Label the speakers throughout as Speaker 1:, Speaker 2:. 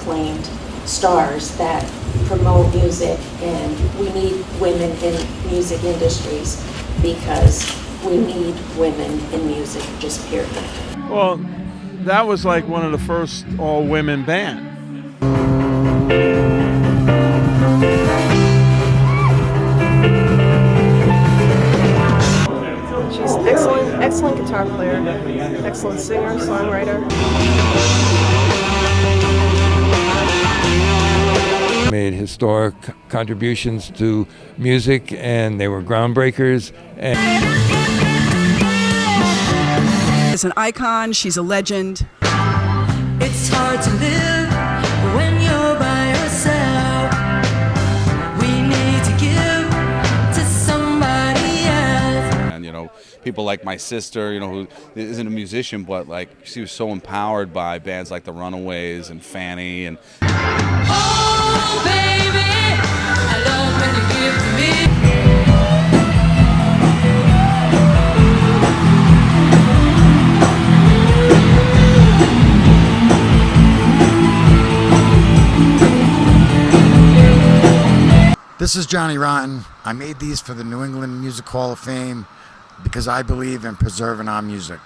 Speaker 1: acclaimed stars that promote music, and we need women in music industries because we need women in music, just period.
Speaker 2: Well, that was like one of the first all-women bands.
Speaker 3: She's excellent guitar player, excellent singer, songwriter.
Speaker 4: Made historic contributions to music, and they were groundbreakers.
Speaker 5: She's an icon, she's a legend.
Speaker 6: It's hard to live when you're by yourself. We need to give to somebody else.
Speaker 7: And people like my sister, who isn't a musician, but like she was so empowered by bands like the Runaways and Fanny and.
Speaker 6: Oh, baby, I love when you give to me.
Speaker 8: This is Johnny Rottnn. I made these for the New England Music Hall of Fame because I believe in preserving our music.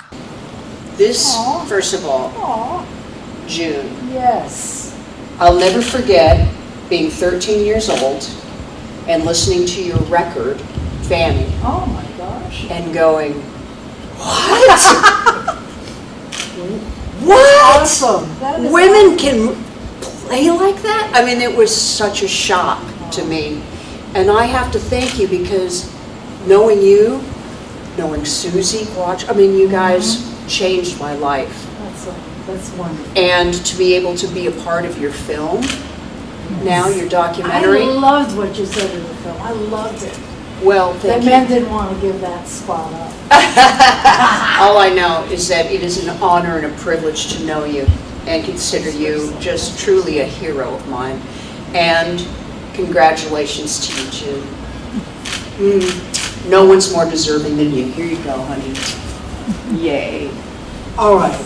Speaker 9: This, first of all, June.
Speaker 1: Yes.
Speaker 9: I'll never forget being 13 years old and listening to your record, Fanny.
Speaker 1: Oh my gosh.
Speaker 9: And going, what? What?
Speaker 1: Awesome.
Speaker 9: Women can play like that? I mean, it was such a shock to me. And I have to thank you because knowing you, knowing Susie, you guys changed my life.
Speaker 1: That's wonderful.
Speaker 9: And to be able to be a part of your film, now your documentary.
Speaker 1: I loved what you said in the film. I loved it.
Speaker 9: Well, thank
Speaker 1: the men didn't want to give that spot up.
Speaker 9: All I know is that it is an honor and a privilege to know you and consider you just truly a hero of mine. And congratulations to you, June. No one's more deserving than you. Here you go, honey. Yay.
Speaker 1: All right.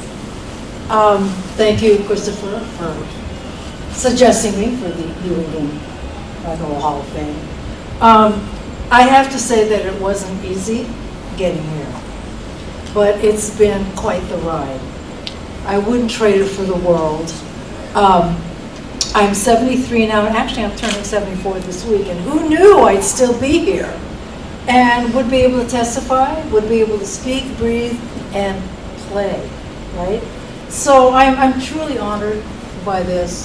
Speaker 1: Thank you, Christopher, for suggesting me for the New England Rock and Roll Hall of Fame. I have to say that it wasn't easy getting here, but it's been quite the ride. I wouldn't trade it for the world. I'm 73 now, and actually I'm turning 74 this week, and who knew I'd still be here and would be able to testify, would be able to speak, breathe, and play, right? So I'm truly honored by this.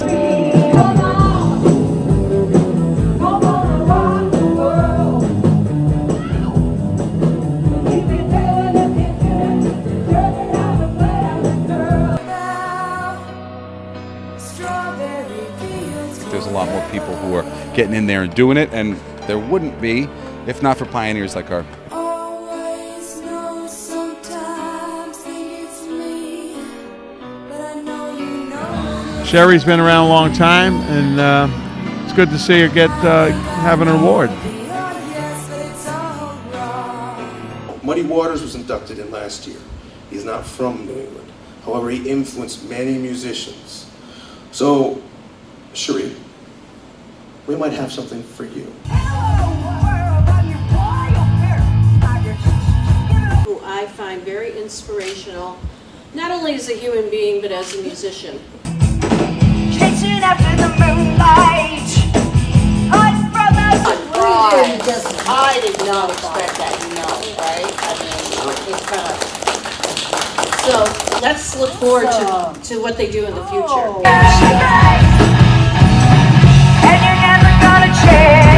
Speaker 7: There's a lot more people who are getting in there and doing it, and there wouldn't be if not for pioneers like her.
Speaker 2: Cherie's been around a long time, and it's good to see her have an award.
Speaker 10: Muddy Waters was inducted in last year. He's not from New England. However, he influenced many musicians. So, Cherie, we might have something for you.
Speaker 11: Who I find very inspirational, not only as a human being, but as a musician.
Speaker 6: Chasing after the moonlight.
Speaker 9: I did not expect that, right? I mean, it's kind of...
Speaker 11: So let's look forward to what they do in the future.
Speaker 6: And you're never gonna change.